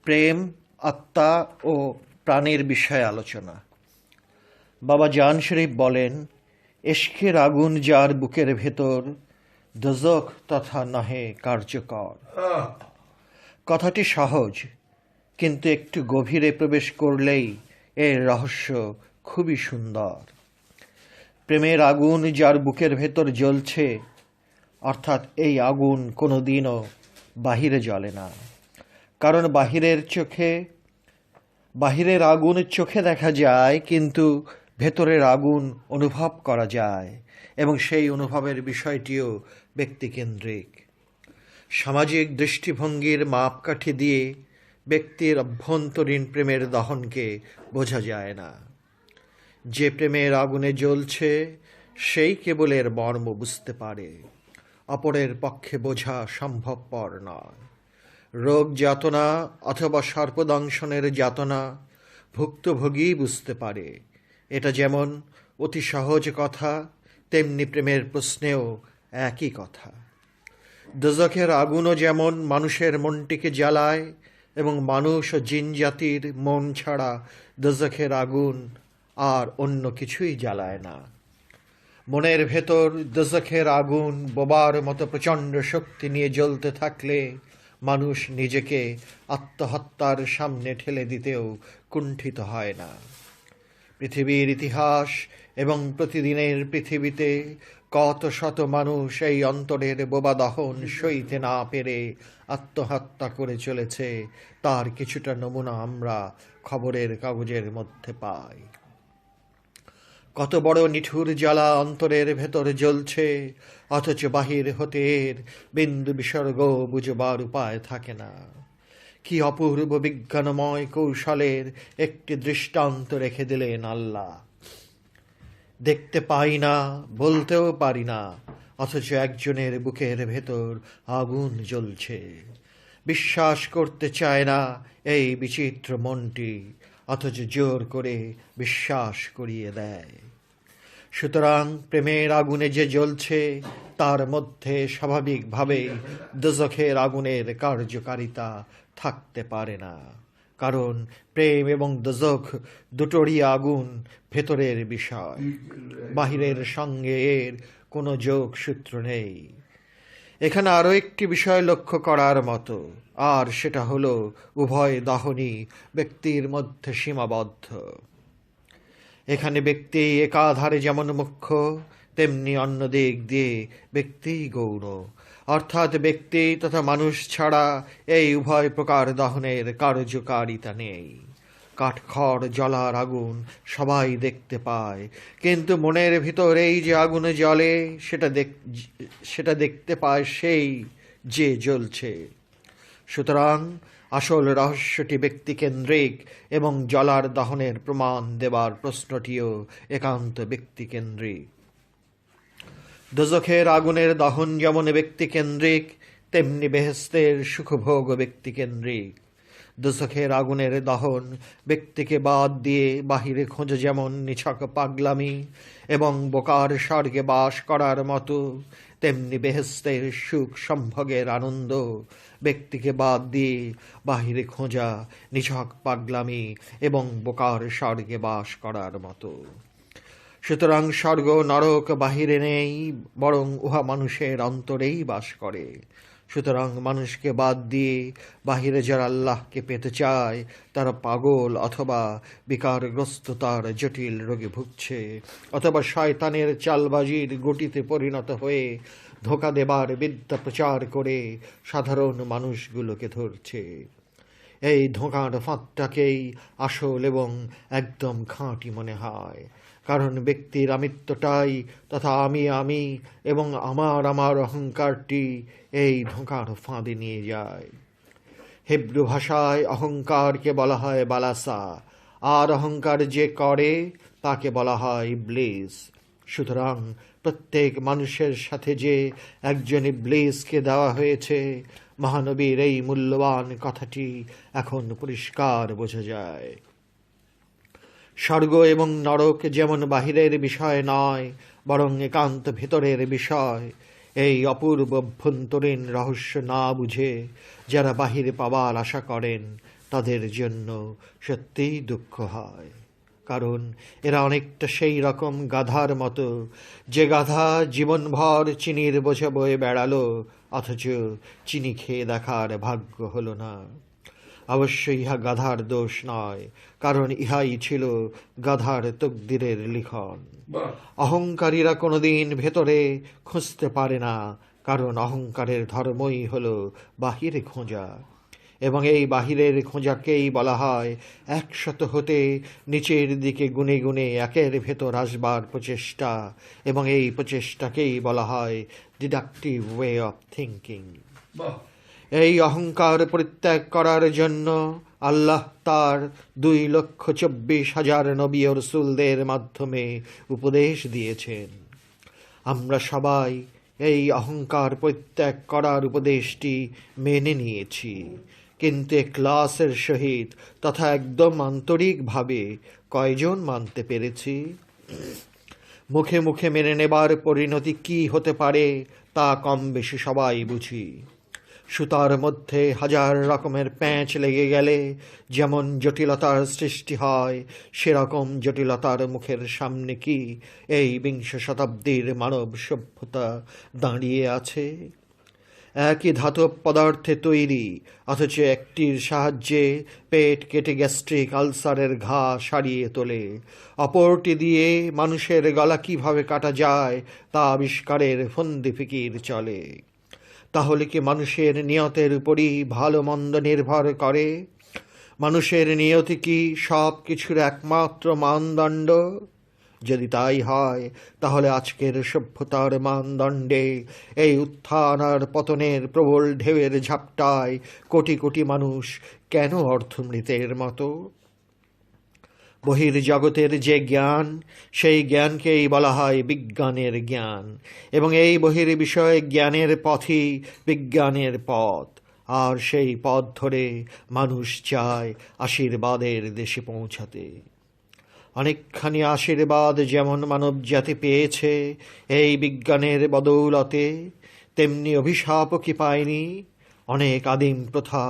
প্রেম, আত্মা ও প্রাণের বিষয়ে আলোচনা। বাবা জান শরীফ বলেন, এশকের আগুন যার বুকের ভেতর, দোজখ তথা নহে কার্যকর। কথাটি সহজ, কিন্তু একটু গভীরে প্রবেশ করলেই এর রহস্য খুবই সুন্দর। প্রেমের আগুন যার বুকের ভেতর জ্বলছে, অর্থাৎ এই আগুন কোনোদিনও বাহিরে জ্বলে না। কারণ বাহিরের আগুন চোখে দেখা যায়, কিন্তু ভেতরের আগুন অনুভব করা যায়, এবং সেই অনুভবের বিষয়টিও ব্যক্তিকেন্দ্রিক। সামাজিক দৃষ্টিভঙ্গির মাপকাঠি দিয়ে ব্যক্তির অভ্যন্তরীণ প্রেমের দহনকে বোঝা যায় না। যে প্রেমের আগুনে জ্বলছে সেই কেবল এর মর্ম বুঝতে পারে, অপরের পক্ষে বোঝা সম্ভবপর নয়। রোগ যাতনা অথবা সর্পদংশনের যাতনা ভুক্তভোগী বুঝতে পারে। এটা যেমন অতি সহজ কথা, তেমনি প্রেমের প্রশ্নেও একই কথা। দোজখের আগুনও যেমন মানুষের মনটিকে জ্বালায়, এবং মানুষ ও জিন জাতির মন ছাড়া দোজখের আগুন আর অন্য কিছুই জ্বালায় না। মনের ভেতর দোজখের আগুন বোবার মতো প্রচণ্ড শক্তি নিয়ে জ্বলতে থাকলে মানুষ নিজেকে আত্মহত্যার সামনে ঠেলে দিতেও কুণ্ঠিত হয় না। পৃথিবীর ইতিহাস এবং প্রতিদিনের পৃথিবীতে কত শত মানুষ এই অন্তরের বোবা দহন সইতে না পেরে আত্মহত্যা করে চলেছে, তার কিছুটা নমুনা আমরা খবরের কাগজের মধ্যে পাই। কত বড় নিঠুর জ্বালা অন্তরের ভেতর জ্বলছে, অথচ বাহির হতে এর বিন্দু বিসর্গ বুঝবার উপায় থাকে না। কি অপূর্ব বিজ্ঞানময় কৌশলের একটি দৃষ্টান্ত রেখে দিলেন আল্লাহ। দেখতে পাই না, বলতেও পারি না, অথচ একজনের বুকের ভেতর আগুন জ্বলছে। বিশ্বাস করতে চায় না এই বিচিত্র মনটি, অথচ জোর করে বিশ্বাস করিয়ে দেয়। সুতরাং প্রেমের আগুনে যে জ্বলছে, তার মধ্যে স্বাভাবিকভাবেই দোজখের আগুনের কার্যকারিতা থাকতে পারে না। কারণ প্রেম এবং দোজখ দুটোরই আগুন ভেতরের বিষয়, বাহিরের সঙ্গে এর কোনো যোগসূত্র নেই। এখানে আরও একটি বিষয় লক্ষ্য করার মতো, আর সেটা হলো উভয় দহনই ব্যক্তির মধ্যে সীমাবদ্ধ। এখানে ব্যক্তি একাধারে যেমন মুখ্য, তেমনি অন্য দিক দিয়ে ব্যক্তি গৌণ, অর্থাৎ ব্যক্তি তথা মানুষ ছাড়া এই উভয় প্রকার দহনের কার্যকারিতা নেই। কাঠখড় জ্বলার আগুন সবাই দেখতে পায়, কিন্তু মনের ভিতর এই যে আগুনে জ্বলে, সেটা দেখতে পায় সেই যে জ্বলছে। সুতরাং আসল রহস্যটি ব্যক্তিকেন্দ্রিক, এবং জ্বলার দহনের প্রমাণ দেবার প্রশ্নটিও একান্ত ব্যক্তিকেন্দ্রিক। দোজখের আগুনের দহন যেমন ব্যক্তিকেন্দ্রিক, তেমনি বেহেশতের সুখভোগ ব্যক্তিকেন্দ্রিক। দোজখের আগুনের দহন ব্যক্তিকে বাদ দিয়ে বাহিরে খোঁজে যেমন নিছক পাগলামি এবং বোকার স্বর্গে বাস করার মতো, তেমনি বেহেশতের সুখ সম্ভোগের আনন্দ ব্যক্তিকে বাদ দিয়ে বাহিরে খোঁজা নিছক পাগলামি এবং বোকার স্বর্গে বাস করার মতো। সুতরাং স্বর্গ নরক বাহিরে নেই, বরং উহা মানুষের অন্তরেই বাস করে। সুতরাং মানুষকে বাদ দিয়ে বাহিরে যারা আল্লাহকে পেতে চায়, তারা পাগল অথবা বিকারগ্রস্ততার জটিল রোগে ভুগছে, অথবা শয়তানের চালবাজির গুটিতে পরিণত হয়ে ধোঁকা দেবার বিদ্যা প্রচার করে সাধারণ মানুষগুলোকে ধরছে। এই ধোঁকার ফাঁদটাকেই আসল এবং একদম খাঁটি মনে হয়, কারণ ব্যক্তির আমিত্বটাই তথা আমি এবং আমার অহংকারটি এই ধোঁকার ফাঁদে নিয়ে যায়। হিব্রু ভাষায় অহংকারকে বলা হয় বালাসা, আর অহংকার যে করে তাকে বলা হয় ইবলিস। সুতরাং প্রত্যেক মানুষের সাথে যে একজন ইবলিসকে দেওয়া হয়েছে, মহানবীর এই মূল্যবান কথাটি এখন পরিষ্কার বোঝা যায়। স্বর্গ এবং নরক যেমন বাহিরের বিষয় নয়, বরং একান্ত ভেতরের বিষয়, এই অপূর্ব অভ্যন্তরীণ রহস্য না বুঝে যারা বাহিরে পাবার আশা করেন, তাদের জন্য সত্যিই দুঃখ হয়। কারণ এরা অনেকটা সেই রকম গাধার মতো, যে গাধা জীবনভর চিনির বোঝা বয়ে বেড়ালো, অথচ চিনি খেয়ে দেখার ভাগ্য হলো না। অবশ্য ইহা গাধার দোষ নয়, কারণ ইহাই ছিল গাধার তকদিরের লিখন। অহংকারীরা কোনোদিন ভেতরে খুঁজতে পারে না, কারণ অহংকারের ধর্মই হলো বাহিরে খোঁজা, এবং এই বাহিরের খোঁজাকেই বলা হয় 100 হতে নিচের দিকে গুনে গুনে একের ভেতর আসবার প্রচেষ্টা, এবং এই প্রচেষ্টাকেই বলা হয় ডিডাকটিভ ওয়ে অফ থিঙ্কিং। এই অহংকার পরিত্যাগ করার জন্য আল্লাহ তার 2,24,000 নবী ও রাসূলদের মাধ্যমে উপদেশ দিয়েছেন। আমরা সবাই এই অহংকার পরিত্যাগ করার উপদেশটি মেনে নিয়েছি, কিন্তু ইখলাসের সহিত তথা একদম আন্তরিকভাবে কয়জন মানতে পেরেছি? মুখে মুখে মেনে নেবার পরিণতি কি হতে পারে তা কম বেশি সবাই বুঝি। সুতার মধ্যে 1000 রকমের প্যাঁচ লেগে গেলে যেমন জটিলতার সৃষ্টি হয়, সেরকম জটিলতার মুখের সামনে কি এই 20 শতাব্দীর মানব সভ্যতা দাঁড়িয়ে আছে? একই ধাতব পদার্থে তৈরি, অথচ একটির সাহায্যে পেট কেটে গ্যাস্ট্রিক আলসারের ঘা সারিয়ে তোলে, অপরটি দিয়ে মানুষের গলা কিভাবে কাটা যায় তা আবিষ্কারের ফন্দি ফিকির চলে। তাহলে কি মানুষের নিয়তের উপরই ভালো মন্দ নির্ভর করে? মানুষের নিয়তি কি সব কিছুর একমাত্র মানদণ্ড? যদি তাই হয়, তাহলে আজকের সভ্যতার মানদণ্ডে এই উত্থান আর পতনের প্রবল ঢেউয়ের ঝাপটায় কোটি কোটি মানুষ কেন অর্থমৃতের মতো? বহির্জগতের যে জ্ঞান, সেই জ্ঞানকেই বলা হয় বিজ্ঞানের জ্ঞান, এবং এই বহির্বিষয় জ্ঞানের পথই বিজ্ঞানের পথ, আর সেই পথ ধরে মানুষ চায় আশীর্বাদের দেশে পৌঁছাতে। অনেকখানি আশীর্বাদ যেমন মানব জাতি পেয়েছে এই বিজ্ঞানের বদৌলতে, তেমনি অভিশাপও কি পায়নি? অনেক আদিম প্রথা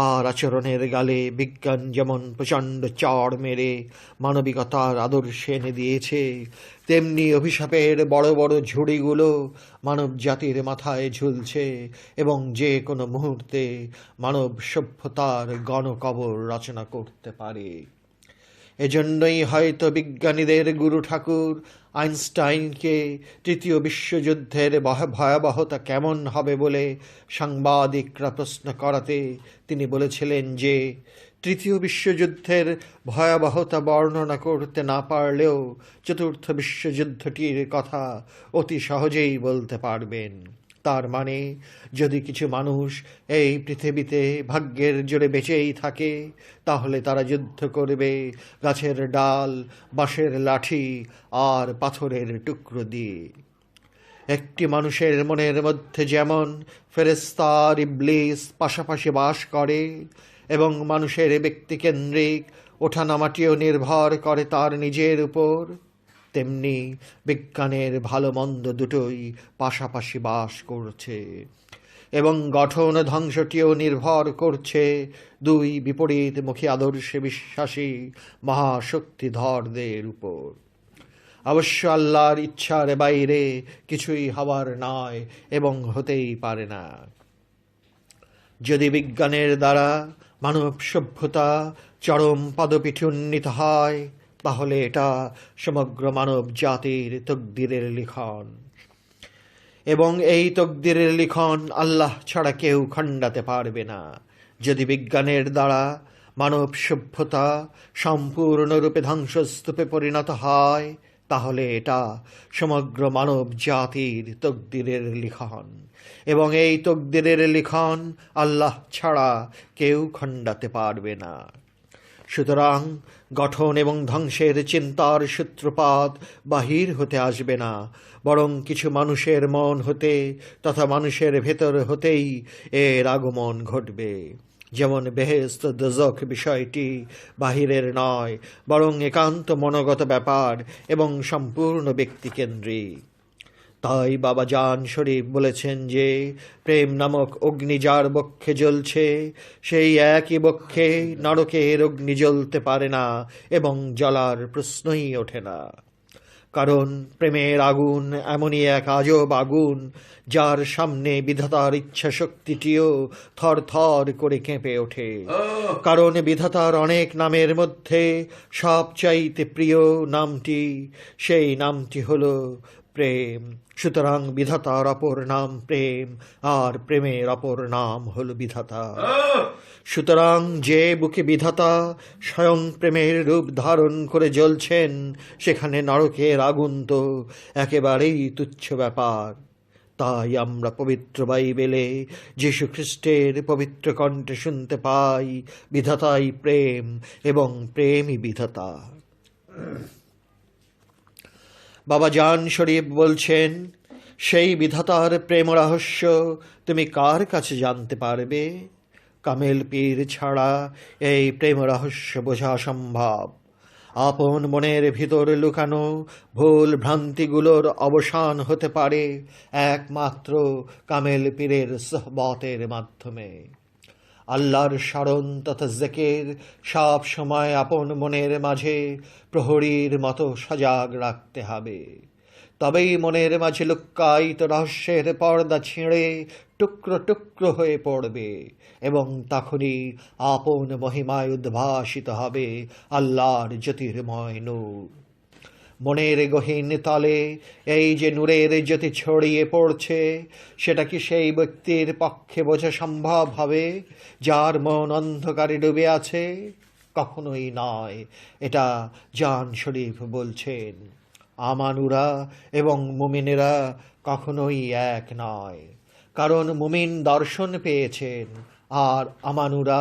আর আচরণের গালে বিজ্ঞান যেমন প্রচণ্ড চড় মেরে মানবিকতার আদর্শে এনে দিয়েছে, তেমনি অভিশাপের বড় বড় ঝুড়িগুলো মানব জাতির মাথায় ঝুলছে, এবং যে কোনো মুহূর্তে মানব সভ্যতার গণকবর রচনা করতে পারে। এজন্যই হয়তো বিজ্ঞানীদের গুরু ঠাকুর আইনস্টাইনকে তৃতীয় বিশ্বযুদ্ধের ভয়াবহতা কেমন হবে বলে সাংবাদিকরা প্রশ্ন করাতে তিনি বলেছিলেন যে তৃতীয় বিশ্বযুদ্ধের ভয়াবহতা বর্ণনা করতে না পারলেও চতুর্থ বিশ্বযুদ্ধটির কথা অতি সহজেই বলতে পারবেন। তার মানে, যদি কিছু মানুষ এই পৃথিবীতে ভাগ্যের জোরে বেঁচেই থাকে, তাহলে তারা যুদ্ধ করবে গাছের ডাল, বাঁশের লাঠি আর পাথরের টুকরো দিয়ে। একটি মানুষের মনের মধ্যে যেমন ফেরেশতা আর ইবলিস পাশাপাশি বাস করে, এবং মানুষের ব্যক্তিকেন্দ্রিক ওঠানামাটিও নির্ভর করে তার নিজের উপর, তেমনি বিজ্ঞানের ভালো মন্দ দুটোই পাশাপাশি বাস করছে, এবং গঠন ধ্বংসটিও নির্ভর করছে দুই বিপরীতমুখী আদর্শে বিশ্বাসী মহাশক্তিধরদের উপর। অবশ্য আল্লাহর ইচ্ছার বাইরে কিছুই হওয়ার নয় এবং হতেই পারে না। যদি বিজ্ঞানের দ্বারা মানব সভ্যতা চরম পদপীঠে উন্নীত হয়, তাহলে এটা সমগ্র মানব জাতির তকদিরের লিখন, এবং এই তকদিরের লিখন আল্লাহ ছাড়া কেউ খণ্ডাতে পারবে না। যদি বিজ্ঞানের দ্বারা মানব সভ্যতা সম্পূর্ণরূপে ধ্বংসস্তূপে পরিণত হয়, তাহলে এটা সমগ্র মানব জাতির তকদিরের লিখন, এবং এই তকদিরের লিখন আল্লাহ ছাড়া কেউ খণ্ডাতে পারবে না। সুতরাং গঠন এবং ধ্বংসের চিন্তার সূত্রপাত বাহির হতে আসবে না, বরং কিছু মানুষের মন হতে তথা মানুষের ভেতর হতেই এর আগমন ঘটবে। যেমন বেহেশত দোজখ বিষয়টি বাহিরের নয়, বরং একান্ত মনোগত ব্যাপার এবং সম্পূর্ণ ব্যক্তিকেন্দ্রিক। তাই বাবা জান শরীফ বলেছেন যে প্রেম নামক অগ্নি যার বক্ষে জ্বলছে, সেই একই বক্ষে নরকের অগ্নি জ্বলতে পারে না এবং জ্বলার প্রশ্নই ওঠে না। কারণ প্রেমের আগুন এমনই এক আজব আগুন, যার সামনে বিধাতার ইচ্ছা শক্তিটিও থর থর করে কেঁপে ওঠে। কারণ বিধাতার অনেক নামের মধ্যে সবচাইতে প্রিয় নামটি, সেই নামটি হলো প্রেম। সুতরাং বিধাতার অপর নাম প্রেম, আর প্রেমের অপর নাম হলো বিধাতা। সুতরাং যে বুকে বিধাতা স্বয়ং প্রেমের রূপ ধারণ করে জ্বলছেন, সেখানে নরকের আগুন তো একেবারেই তুচ্ছ ব্যাপার। তাই আমরা পবিত্র বাইবেলে যীশু খ্রিস্টের পবিত্র কণ্ঠে শুনতে পাই, বিধাতাই প্রেম এবং প্রেমই বিধাতা। বাবা জান শরীফ বলছেন, সেই বিধাতার প্রেম রহস্য তুমি কার কাছে জানতে পারবে? কামেল পীর ছাড়া এই প্রেম রহস্য বোঝা অসম্ভব। আপন মনের ভিতর লুকানো ভুল ভ্রান্তিগুলোর অবসান হতে পারে একমাত্র কামেল পীরের সোহবতের মাধ্যমে। আল্লাহর স্মরণ তথা জিকির সব সময় আপন মনের মাঝে প্রহরীর মতো সজাগ রাখতে হবে। তবেই মনের মাঝে লুক্কায়িত রহস্যের পর্দা ছিঁড়ে টুকরো টুকরো হয়ে পড়বে এবং তখনই আপন মহিমায় উদ্ভাসিত হবে আল্লাহর জ্যোতির্ময় নূর। মনের গহীন তলে এই যে নূরের জ্যোতি ছড়িয়ে পড়ছে, সেটা কি সেই ব্যক্তির পক্ষে বোঝা সম্ভব হবে যার মন অন্ধকারে ডুবে আছে? কখনোই নয়। এটা জান শরীফ বলছেন। আমানুরা এবং মুমিনেরা কখনোই এক নয়, কারণ মুমিন দর্শন পেয়েছেন আর আমানুরা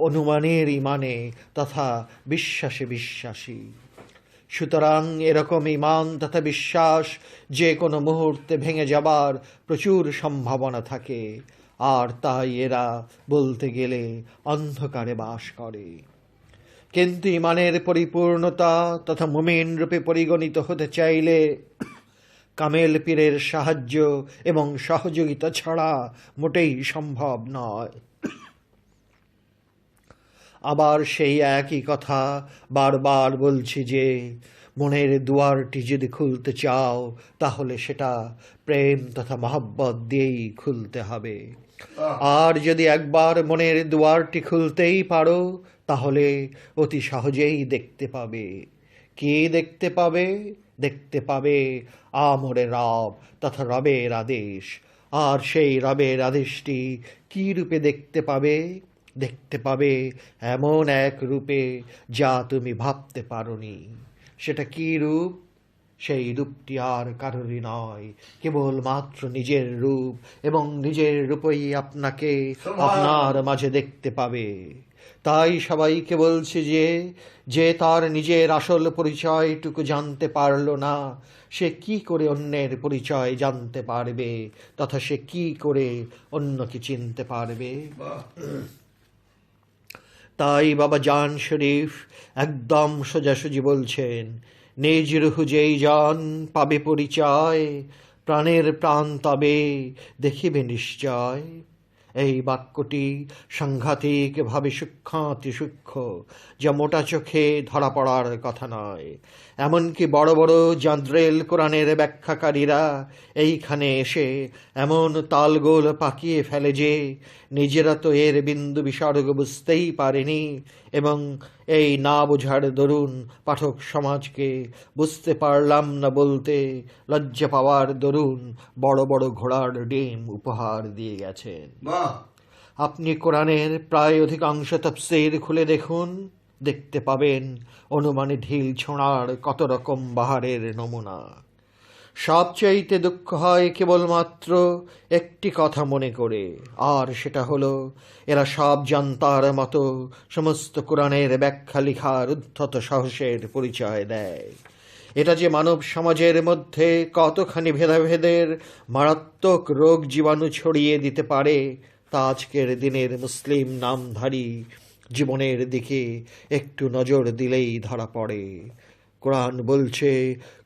অনুমানের ইমানে তথা বিশ্বাসে বিশ্বাসী। সুতরাং এরকম ইমান তথা বিশ্বাস যে কোনো মুহূর্তে ভেঙে যাবার প্রচুর সম্ভাবনা থাকে, আর তাই এরা বলতে গেলে অন্ধকারে বাস করে। কিন্তু ইমানের পরিপূর্ণতা তথা মুমিন রূপে পরিগণিত হতে চাইলে কামেল পীরের সাহায্য এবং সহযোগিতা ছাড়া মোটেই সম্ভব নয়। আবার সেই একই কথা বারবার বলছি যে মনের দুয়ারটি যদি খুলতে চাও, তাহলে সেটা প্রেম তথা মহব্বত দিয়েই খুলতে হবে। আর যদি একবার মনের দুয়ারটি খুলতেই পারো, তাহলে অতি সহজেই দেখতে পাবে। কি দেখতে পাবে? দেখতে পাবে আমরে রব তথা রবের আদেশ। আর সেই রবের আদেশটি কি রূপে দেখতে পাবে? দেখতে পাবে এমন এক রূপে যা তুমি ভাবতে পারোনি। সেটা কি রূপ? সেই রূপটি আর কারোরই নয়, কেবলমাত্র নিজের রূপ, এবং নিজের রূপই আপনাকে আপনার মাঝে দেখতে পাবে। তাই সবাইকে বলছি যে যে তার নিজের আসল পরিচয়টুকু জানতে পারল না, সে কি করে অন্যের পরিচয় জানতে পারবে, তথা সে কি করে অন্যকে চিনতে পারবে? তাই বাবা জান শরীফ একদম সোজাসুজি বলছেন, নিজ রুহু যেই জন পাবে পরিচয়, প্রাণের প্রাণ তবে দেখিবে নিশ্চয়। এই বাক্যটি সাংঘাতিকভাবে সূক্ষ্মাতি সূক্ষ্ম, যা মোটা চোখে ধরা পড়ার কথা নয়। এমনকি বড় বড় জাদ্রেল কোরআনের ব্যাখ্যাকারীরা এইখানে এসে এমন তালগোল পাকিয়ে ফেলে যে নিজেরা তো এর বিন্দু বিসর্গ বুঝতেই পারেনি, এবং এই না বোঝার দরুন পাঠক সমাজকে বুঝতে পারলাম না বলতে লজ্জা পাওয়ার দরুন বড় বড় ঘোড়ার ডিম উপহার দিয়ে গেছেন। আপনি কোরআনের প্রায় অধিকাংশ তাফসীর খুলে দেখুন, দেখতে পাবেন অনুমানে ঢিল ছোঁড়ার কত রকম বাহারের নমুনা। সবচাইতে দুঃখ হয় কেবলমাত্র একটি কথা মনে করে, আর সেটা হলো এরা সব জান্তার মতো সমস্ত কোরআনের ব্যাখ্যা লিখার উদ্ধত সাহসের পরিচয় দেয়। এটা যে মানব সমাজের মধ্যে কতখানি ভেদাভেদের মারাত্মক রোগ জীবাণু ছড়িয়ে দিতে পারে, তা আজকের দিনের মুসলিম নামধারী জীবনের দিকে একটু নজর দিলেই ধরা পড়ে। কোরআন বলছে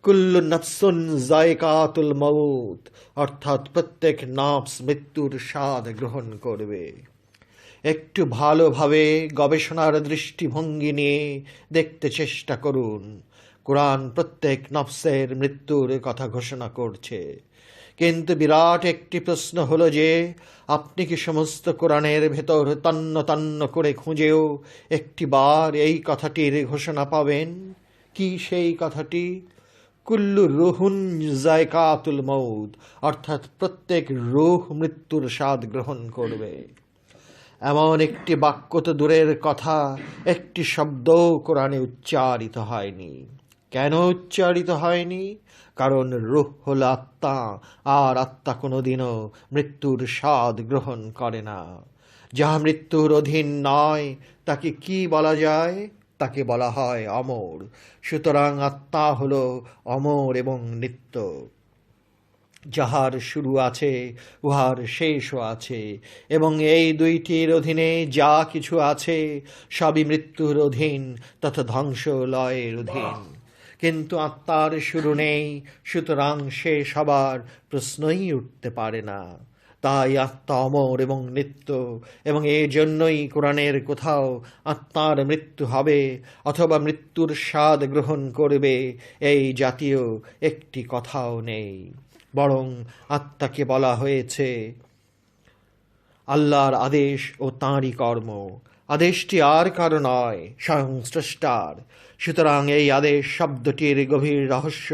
কুল্লু নাফসুন যায়কাতুল মউত, অর্থাৎ প্রত্যেক নফস মৃত্যুর স্বাদ গ্রহণ করবে। একটু ভালোভাবে গবেষণার দৃষ্টিভঙ্গি নিয়ে দেখতে চেষ্টা করুন। কোরআন প্রত্যেক নফসের মৃত্যুর কথা ঘোষণা করছে, কিন্তু বিরাট একটি প্রশ্ন হলো যে আপনি কি সমস্ত কোরআনের ভেতর তন্ন তন্ন করে খুঁজেও একটি বার এই কথাটির ঘোষণা পাবেন? কি সেই কথাটি? কুল্লু রুহুন যায়কাতুল মউত, অর্থাৎ প্রত্যেক রূহ মৃত্যুর স্বাদ গ্রহণ করবে। এমন একটি বাক্য তো দূরের কথা, একটি শব্দও কোরআনে উচ্চারিত হয়নি। কেন উচ্চারিত হয়নি? কারণ রূহ হল আত্মা, আর আত্মা কোনোদিনও মৃত্যুর স্বাদ গ্রহণ করে না। যাহা মৃত্যুর অধীন নয় তাকে কি বলা যায়? তাকে বলা হয় অমর। সুতরাং আত্মা হল অমর এবং নিত্য। যাহার শুরু আছে উহার শেষও আছে, এবং এই দুইটির অধীনে যা কিছু আছে সবই মৃত্যুর অধীন তথা ধ্বংস লয়ের অধীন। কিন্তু আত্মার শুরু নেই, সুতরাং শেষ হবার প্রশ্নই উঠতে পারে না। তাই আত্মা অমর এবং নিত্য, এবং এই জন্যই কোরআনের কোথাও আত্মার মৃত্যু হবে অথবা মৃত্যুর স্বাদ গ্রহণ করবে এই জাতীয় একটি কথাও নেই। বরং আত্মাকে বলা হয়েছে আল্লাহর আদেশ ও তাঁরই কর্ম। আদেশটি আর কারো নয়, স্বয়ং স্রষ্টার। সুতরাং এই আদেশ শব্দটির গভীর রহস্য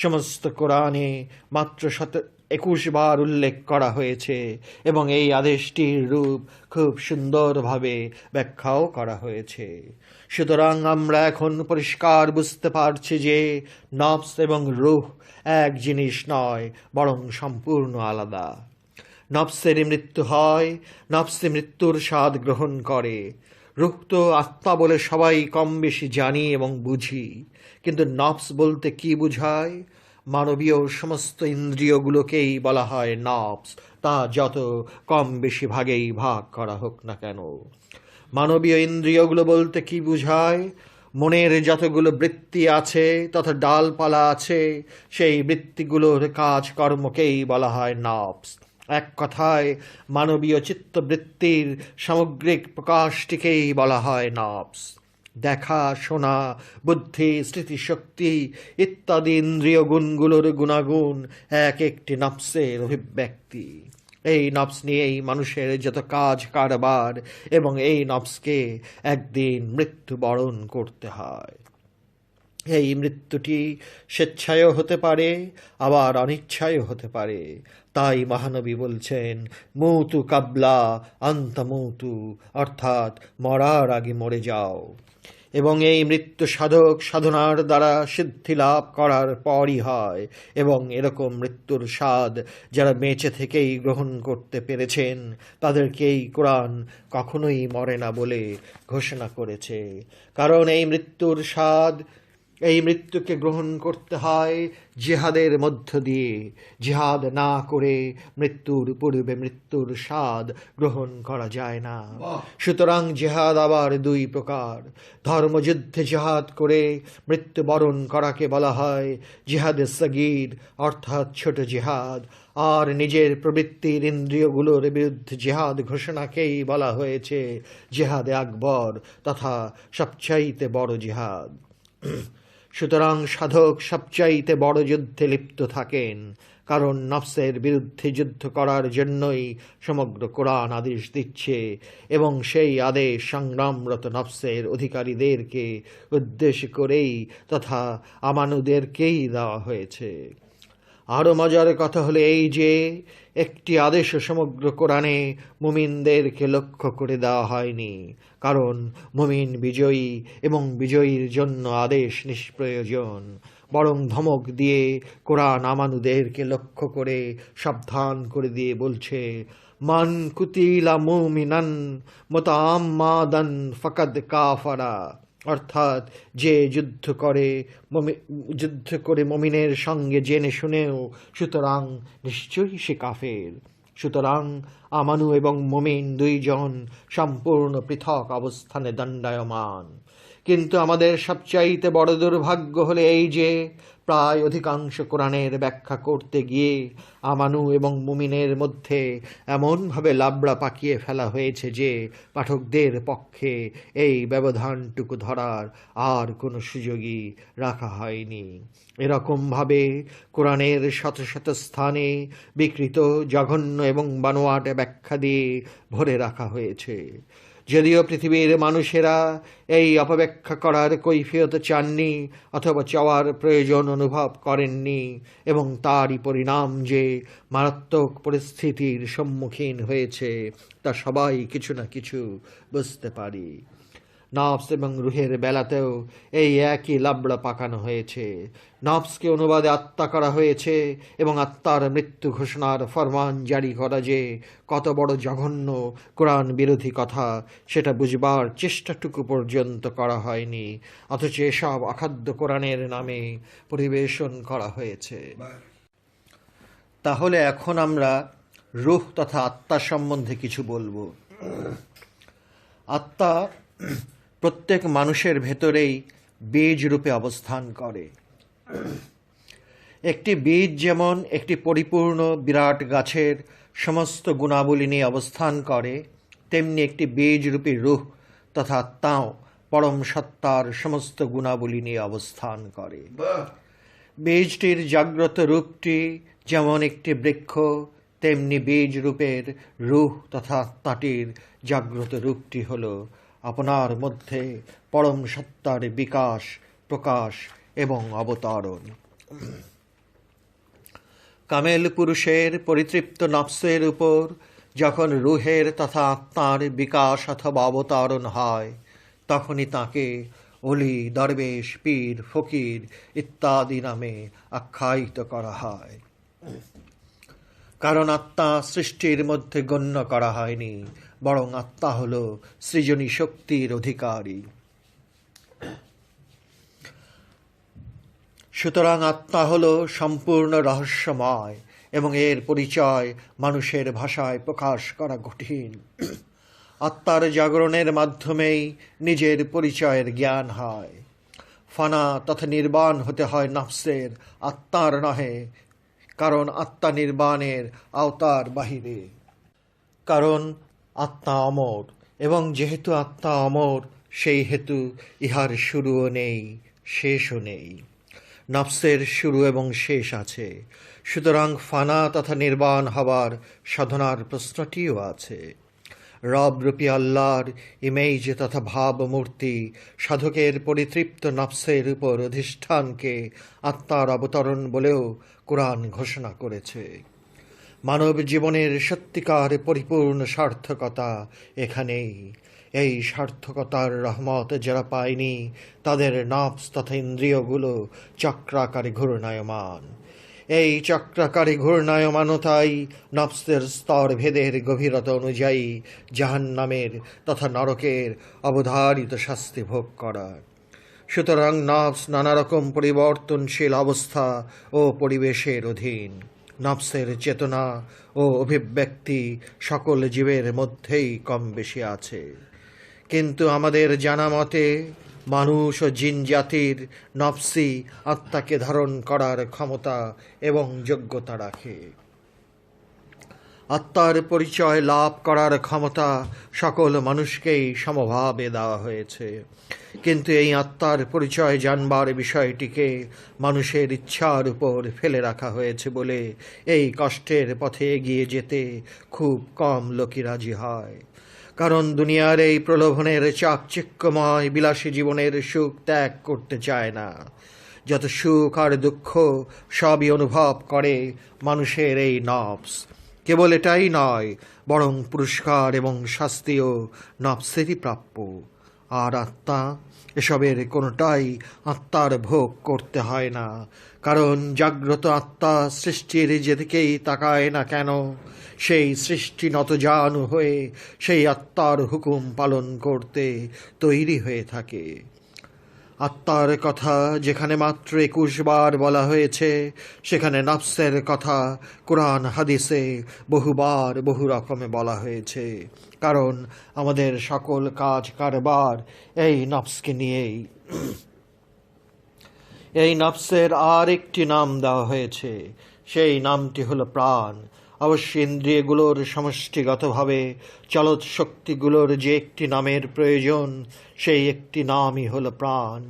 সমস্ত কোরআনে মাত্র 21 বার উল্লেখ করা হয়েছে, এবং এই আদেশটির রূপ খুব সুন্দরভাবে ব্যাখ্যাও করা হয়েছে। সুতরাং আমরা এখন পরিষ্কার বুঝতে পারছি যে নফস এবং রূহ এক জিনিস নয়, বরং সম্পূর্ণ আলাদা। নফসের মৃত্যু হয়, নফসে মৃত্যুর স্বাদ গ্রহণ করে। রূহ তো আত্মা বলে সবাই কম বেশি জানি এবং বুঝি, কিন্তু নফস বলতে কি বুঝায়? মানবীয় সমস্ত ইন্দ্রিয়গুলোকেই বলা হয় নফস, তা যত কম বেশি ভাগেই ভাগ করা হোক না কেন। মানবীয় ইন্দ্রিয়গুলো বলতে কি বুঝায়? মনের যতগুলো বৃত্তি আছে, তত ডালপালা আছে, সেই বৃত্তিগুলোর কাজকর্মকেই বলা হয় নফস। এক কথায় মানবীয় চিত্তবৃত্তির সামগ্রিক প্রকাশটিকেই বলা হয় নফস। দেখা, শোনা, বুদ্ধি, স্মৃতিশক্তি ইত্যাদি ইন্দ্রিয় গুণগুলোর গুণাগুণ এক একটি নফসের অভিব্যক্তি। এই নফস নিয়েই মানুষের যত কাজ কারবার, এবং এই নফসকে একদিন মৃত্যুবরণ করতে হয়। এই মৃত্যুটি স্বেচ্ছায়ও হতে পারে, আবার অনিচ্ছায়ও হতে পারে। তাই মহানবী বলছেন মৌতু কাবলা আন্তামৌতু, অর্থাৎ মরার আগে মরে যাও। এবং এই মৃত্যু সাধক সাধনার দ্বারা সিদ্ধি লাভ করার পরই হয়, এবং এরকম মৃত্যুর স্বাদ যারা বেঁচে থেকেই গ্রহণ করতে পেরেছেন তাদেরকেই কোরআন কখনোই মরে না বলে ঘোষণা করেছে। কারণ এই মৃত্যুর স্বাদ, এই মৃত্যুকে গ্রহণ করতে হয় জিহাদের মধ্য দিয়ে। জিহাদ না করে মৃত্যুর পূর্বে মৃত্যুর স্বাদ গ্রহণ করা যায় না। সুতরাং জিহাদ আবার দুই প্রকার। ধর্মযুদ্ধে জিহাদ করে মৃত্যুবরণ করাকে বলা হয় জিহাদে সগীর, অর্থাৎ ছোট জিহাদ। আর নিজের প্রবৃত্তির ইন্দ্রিয়গুলোর বিরুদ্ধে জিহাদ ঘোষণাকেই বলা হয়েছে জিহাদে আকবর, তথা সবচাইতে বড় জিহাদ। সুতরাং সাধক সবচাইতে বড় যুদ্ধে লিপ্ত থাকেন, কারণ নফসের বিরুদ্ধে যুদ্ধ করার জন্যই সমগ্র কোরআন আদেশ দিচ্ছে, এবং সেই আদেশ সংগ্রামরত নফসের অধিকারীদেরকে উদ্দেশ্য করেই তথা আমানুদেরকেই দেওয়া হয়েছে। আরও মজার কথা হলো এই যে একটি আদেশও সমগ্র কোরআনে মুমিনদেরকে লক্ষ্য করে দেওয়া হয়নি, কারণ মুমিন বিজয়ী এবং বিজয়ীর জন্য আদেশ নিষ্প্রয়োজন। বরং ধমক দিয়ে কোরআন আমানুদেরকে লক্ষ্য করে সাবধান করে দিয়ে বলছে মান কুতিলা মুমিনান মুতাআম্মাদান ফাকাদ কাফারা, অর্থাৎ যে যুদ্ধ করে মুমিনের সঙ্গে জেনে শুনেও, সুতরাং নিশ্চয়ই সে কাফের। সুতরাং আমানু এবং মুমিন দুইজন সম্পূর্ণ পৃথক অবস্থানে দণ্ডায়মান। কিন্তু আমাদের সবচাইতে বড় দুর্ভাগ্য হলো এই যে প্রায় অধিকাংশ কোরআনের ব্যাখ্যা করতে গিয়ে আমানু এবং মুমিনের মধ্যে এমনভাবে লাবড়া পাকিয়ে ফেলা হয়েছে যে পাঠকদের পক্ষে এই ব্যবধানটুকু ধরার আর কোনো সুযোগই রাখা হয়নি। এরকমভাবে কোরআনের শত শত স্থানে বিকৃত, জঘন্য এবং বানোয়াট ব্যাখ্যা দিয়ে ভরে রাখা হয়েছে। যদিও পৃথিবীর মানুষেরা এই অপব্যাখ্যা করার কৈফিয়ত চাননি অথবা চাওয়ার প্রয়োজন অনুভব করেননি, এবং তারই পরিণাম যে মারাত্মক পরিস্থিতির সম্মুখীন হয়েছে তা সবাই কিছু না কিছু বুঝতে পারি। নফস এবং রুহের বেলাতেও এই একই লাবড়া পাকানো হয়েছে। নফসকে অনুবাদে আত্মা করা হয়েছে এবং আত্মার মৃত্যু ঘোষণার ফরমান জারি করা যে কত বড় জঘন্য কোরআন বিরোধী কথা সেটা বুঝবার চেষ্টাটুকু পর্যন্ত করা হয়নি, অথচ এসব অখাদ্য কোরআনের নামে পরিবেশন করা হয়েছে। তাহলে এখন আমরা রূহ তথা আত্মা সম্বন্ধে কিছু বলবো। আত্মা প্রত্যেক মানুষের ভেতরেই বীজ রূপে অবস্থান করে। একটি বীজ যেমন একটি পরিপূর্ণ বিরাট গাছের সমস্ত গুণাবলী নিয়ে অবস্থান করে, তেমনি একটি বীজরূপী রূহ তথা আত্মাও পরম সত্তার সমস্ত গুণাবলী নিয়ে অবস্থান করে। বীজটির জাগ্রত রূপটি যেমন একটি বৃক্ষ, তেমনি বীজ রূপের রূহ তথা আত্মাটির জাগ্রত রূপটি হল আপনার মধ্যে পরম সত্তার বিকাশ, প্রকাশ এবং অবতারণ। কামেল পুরুষের পরিতৃপ্ত নফসের উপর যখন রুহের তথা আত্মার বিকাশ অথবা অবতারণ হয়, তখনই তাকে অলি, দরবেশ, পীর, ফকির ইত্যাদি নামে আখ্যায়িত করা হয়। কারণ আত্মা সৃষ্টির মধ্যে গণ্য করা হয়নি, বরং আত্মা হল সৃজনী শক্তির অধিকারী। সুতরাং আত্মা হল সম্পূর্ণ রহস্যময় এবং এর পরিচয় মানুষের ভাষায় প্রকাশ করা কঠিন। আত্মার জাগরণের মাধ্যমেই নিজের পরিচয়ের জ্ঞান হয়। ফানা তথা নির্বাণ হতে হয় নফসের, আত্মার নহে, কারণ আত্মা নির্বাণের আওতার বাহিরে। কারণ আত্মা অমর, এবং যেহেতু আত্মা অমর সেই হেতু ইহার শুরুও নেই, শেষও নেই। নফসের শুরু এবং শেষ আছে, সুতরাং ফানা তথা নির্বাণ হবার সাধনার প্রশ্নটিও আছে। রবরূপী আল্লাহর ইমেজ তথা ভাবমূর্তি সাধকের পরিতৃপ্ত নফসের উপর অধিষ্ঠানকে আত্মার অবতরণ বলেও কোরআন ঘোষণা করেছে। মানব জীবনের সত্যিকার পরিপূর্ণ সার্থকতা এখানেই। এই সার্থকতার রহমত যারা পায়নি তাদের নফস তথা ইন্দ্রিয়গুলো চক্রাকারে ঘূর্ণায়মান। এই চক্রাকারে ঘূর্ণায়মানতাই নফসের স্তর ভেদের গভীরতা অনুযায়ী জাহান্নামের তথা নরকের অবধারিত শাস্তি ভোগ করা। সুতরাং নফস নানারকম পরিবর্তনশীল অবস্থা ও পরিবেশের অধীন। নফসের চেতনা ও অভিব্যক্তি সকল জীবের মধ্যেই কম বেশি আছে, কিন্তু আমাদের জানা মতে মানুষ ও জিন জাতির নফসি আত্মাকে ধারণ করার ক্ষমতা এবং যোগ্যতা রাখে। আত্মার পরিচয় লাভ করার ক্ষমতা সকল মানুষকেই সমভাবে দেওয়া হয়েছে, কিন্তু এই আত্মার পরিচয় জানবার বিষয়টিকে মানুষের ইচ্ছার উপর ফেলে রাখা হয়েছে বলে এই কষ্টের পথে এগিয়ে যেতে খুব কম লোকই রাজি হয়। কারণ দুনিয়ার এই প্রলোভনের চাকচিক্যময় বিলাসী জীবনের সুখ ত্যাগ করতে চায় না। যত সুখ আর দুঃখ সবই অনুভব করে মানুষের এই নফস। কেবল এটাই নয়, বরং পুরস্কার এবং শাস্তিও নফসেরই প্রাপ্য। আর আত্মা, এসবের কোনোটাই আত্মার ভোগ করতে হয় না। কারণ জাগ্রত আত্মা সৃষ্টির যেদিকেই তাকায় না কেন, সেই সৃষ্টি নতজানু হয়ে সেই আত্মার হুকুম পালন করতে তৈরি হয়ে থাকে। আত্মার কথা যেখানে মাত্র 21 বার বলা হয়েছে, সেখানে নফসের কথা কোরআন হাদিসে বহুবার বহু রকমে বলা হয়েছে। কারণ আমাদের সকল কাজ কারবার এই নফসকে নিয়েই। এই নফসের আর একটি নাম দেওয়া হয়েছে, সেই নামটি হলো প্রাণ। অবশ্য ইন্দ্রিয়গুলোর সমষ্টিগতভাবে চলৎ শক্তিগুলোর যে একটি নামের প্রয়োজন, সেই একটি নামই হলো প্রাণ।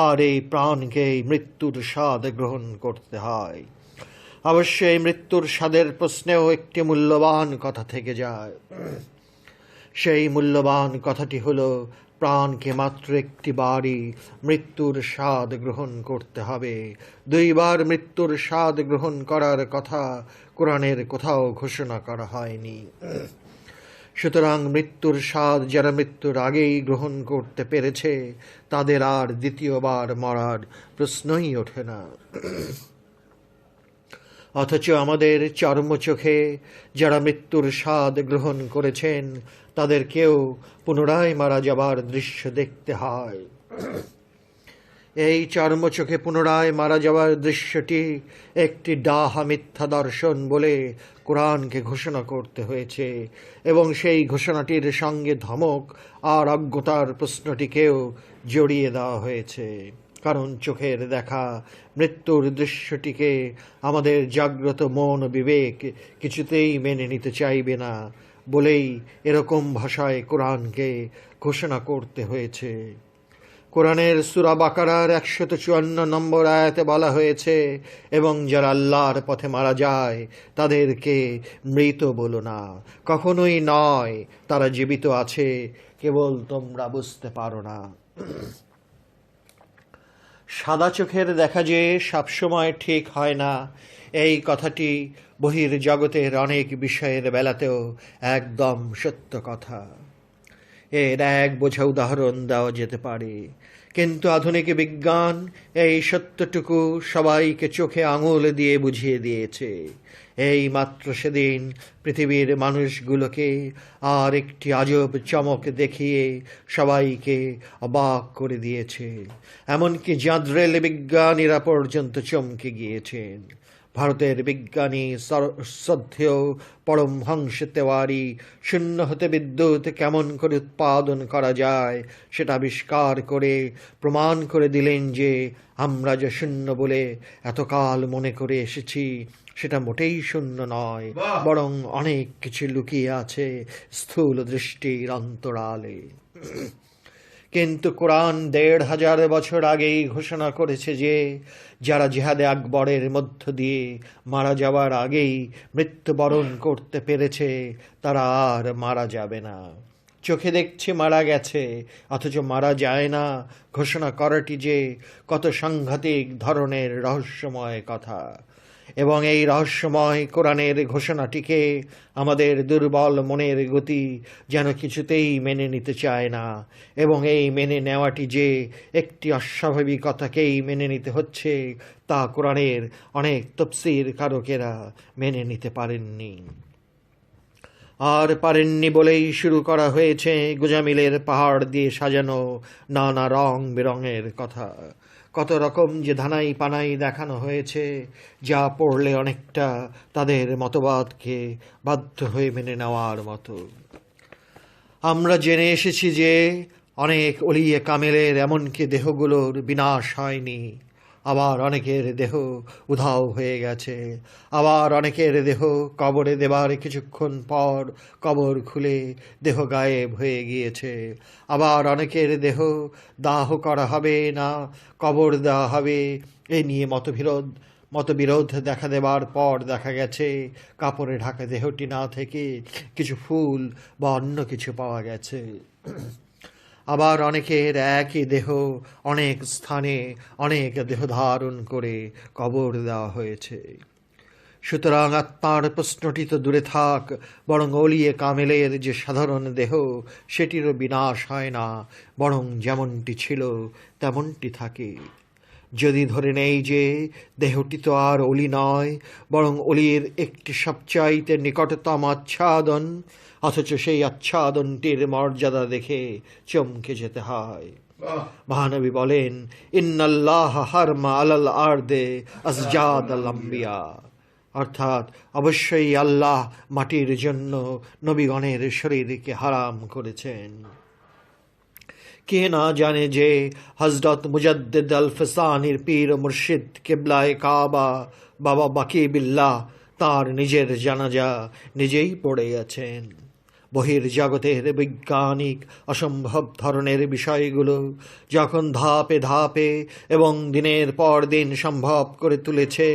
আর এই প্রাণকেই মৃত্যুর স্বাদ গ্রহণ করতে হয়। অবশ্যই মৃত্যুর স্বাদের প্রশ্নেও একটি মূল্যবান কথা থেকে যায়। সেই মূল্যবান কথাটি হলো, প্রাণকে মাত্র একটি বারই মৃত্যুর স্বাদ গ্রহণ করতে হবে। 2 বার মৃত্যুর স্বাদ গ্রহণ করার কথা কোরআনের কোথাও ঘোষণা করা হয়নি। সুতরাং মৃত্যুর স্বাদ যারা মৃত্যুর আগেই গ্রহণ করতে পেরেছে, তাদের আর দ্বিতীয়বার মরার প্রশ্নই ওঠে না। অথচ আমাদের চর্মচোখে যারা মৃত্যুর স্বাদ গ্রহণ করেছেন, তাদেরকেও পুনরায় মারা যাবার দৃশ্য দেখতে হয়। এই চর্মচোখে পুনরায় মারা যাওয়ার দৃশ্যটি একটি ডাহা মিথ্যা দর্শন বলে কোরআনকে ঘোষণা করতে হয়েছে, এবং সেই ঘোষণাটির সঙ্গে ধমক আর অজ্ঞতার প্রশ্নটিকেও জড়িয়ে দেওয়া হয়েছে। কারণ চোখের দেখা মৃত্যুর দৃশ্যটিকে আমাদের জাগ্রত মন বিবেক কিছুতেই মেনে নিতে চাইবে না বলেই এরকম ভাষায় কোরআনকে ঘোষণা করতে হয়েছে। কোরআনের সূরা বাকারার 154 নম্বর আয়াতে বলা হয়েছে, এবং যারা আল্লাহর পথে মারা যায় তাদেরকে মৃত বলো না, কখনোই নয়, তারা জীবিত আছে, কেবল তোমরা বুঝতে পারো না। সাদা চোখের দেখা যে সবসময় ঠিক হয় না, এই কথাটি বহির্জগতের অনেক বিষয়ের বেলাতেও একদম সত্য কথা। এর এক বোঝা উদাহরণ দেওয়া যেতে পারে, কিন্তু আধুনিক বিজ্ঞান এই সত্যটুকু সবাইকে চোখে আঙুল দিয়ে বুঝিয়ে দিয়েছে। এই মাত্র সেদিন পৃথিবীর মানুষগুলোকে আর একটি আজব চমক দেখিয়ে সবাইকে অবাক করে দিয়েছে। এমনকি জাদ্রেল বিজ্ঞানীরা পর্যন্ত চমকে গিয়েছেন। ভারতের বিজ্ঞানী শ্রদ্ধেয় পরমহংস তেওয়ারি শূন্য হতে বিদ্যুৎ কেমন করে উৎপাদন করা যায় সেটা আবিষ্কার করে প্রমাণ করে দিলেন যে আমরা যে শূন্য বলে এতকাল মনে করে এসেছি, সেটা মোটেই শূন্য নয়, বরং অনেক কিছু লুকিয়ে আছে স্থূল দৃষ্টির অন্তরালে। কিন্তু কোরআন 1500 বছর আগেই ঘোষণা করেছে যে যারা জিহাদে আকবরের মধ্য দিয়ে মারা যাওয়ার আগেই মৃত্যুবরণ করতে পেরেছে, তারা আর মারা যাবে না। চোখে দেখছে মারা গেছে, অথচ মারা যায় না ঘোষণা করাটি যে কত সাংঘাতিক ধরনের রহস্যময় কথা। এবং এই রহস্যময় কোরআনের ঘোষণাটিকে আমাদের দুর্বল মনের গতি যেন কিছুতেই মেনে নিতে চায় না, এবং এই মেনে নেওয়াটি যে একটি অস্বাভাবিকতাকেই মেনে নিতে হচ্ছে, তা কোরআনের অনেক তাফসীর কারকেরা মেনে নিতে পারেননি। আর পারেননি বলেই শুরু করা হয়েছে গোজামিলের পাহাড় দিয়ে সাজানো নানা রং বেরঙের কথা। কত রকম যে ধানাই পানাই দেখানো হয়েছে, যা পড়লে অনেকটা তাদের মতবাদকে বাধ্য হয়ে মেনে নেওয়ার মতো। আমরা জেনে এসেছি যে অনেক ওলিয়ে কামেলের এমনকি দেহগুলোর বিনাশ হয়নি, আবার অনেকের দেহ উধাও হয়ে গেছে, আবার অনেকের দেহ কবরে দেবার কিছুক্ষণ পর কবর খুলে দেহ গায়েব হয়ে গিয়েছে, আবার অনেকের দেহ দাহ করা হবে না কবর দেওয়া হবে, এ নিয়ে মতবিরোধ দেখা দেবার পর দেখা গেছে কাপড়ে ঢাকা দেহটি না থেকে কিছু ফুল বা অন্য কিছু পাওয়া গেছে। আবার অনেকের একই দেহ অনেক স্থানে অনেক দেহ ধারণ করে কবর দেওয়া হয়েছে। সুতরাং আত্মার প্রশ্নটি তো দূরে থাক, বরং ওলিয়ে কামেলের যে সাধারণ দেহ সেটিরও বিনাশ হয় না, বরং যেমনটি ছিল তেমনটি থাকে। যদি ধরে নেই যে দেহটি তো আর অলি নয়, বরং অলির একটি সবচাইতে নিকটতম আচ্ছাদন, অথচ সেই আচ্ছাদনটির মর্যাদা দেখে চমকে যেতে হয়। মহানবী বলেন, ইন্নাল্লাহ হারমা আলাল আরদে আসজাদ আল আম্বিয়া, অর্থাৎ অবশ্যই আল্লাহ মাটির জন্য নবীগণের শরীরকে হারাম করেছেন। কে না জানে যে হযরত মুজাদ্দিদ আল ফিসানির পীর মুর্শিদ কিবলায়ে কাবা বাবা বাকি বিল্লাহ তার নিজের জানাজা নিজেই পড়ে গেছেন। বহির্জগতের বৈজ্ঞানিক অসম্ভব ধরনের বিষয়গুলো যখন ধাপে ধাপে এবং দিনের পর দিন সম্ভব করে তুলেছে,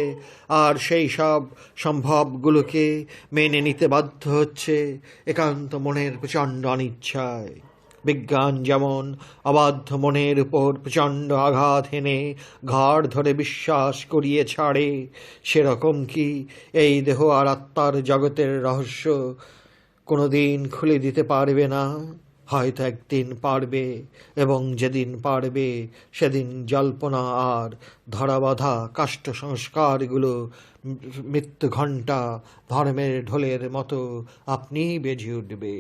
আর সেই সব সম্ভবগুলোকে মেনে নিতে বাধ্য হচ্ছে একান্ত মনের প্রচণ্ড অনিচ্ছায়। বিজ্ঞান যেমন অবাধ্য মনের উপর প্রচণ্ড আঘাত হেনে ঘাড় ধরে বিশ্বাস করিয়ে ছাড়ে, সেরকম কি এই দেহ আর আত্মার জগতের রহস্য কোনো দিন খুলে দিতে পারবে না? হয়তো একদিন পারবে, এবং যেদিন পারবে সেদিন জল্পনা আর ধরাবাঁধা কাষ্ঠ সংস্কারগুলো মৃত্যু ঘণ্টা ধর্মের ঢোলের মতো আপনিই বেজে উঠবে।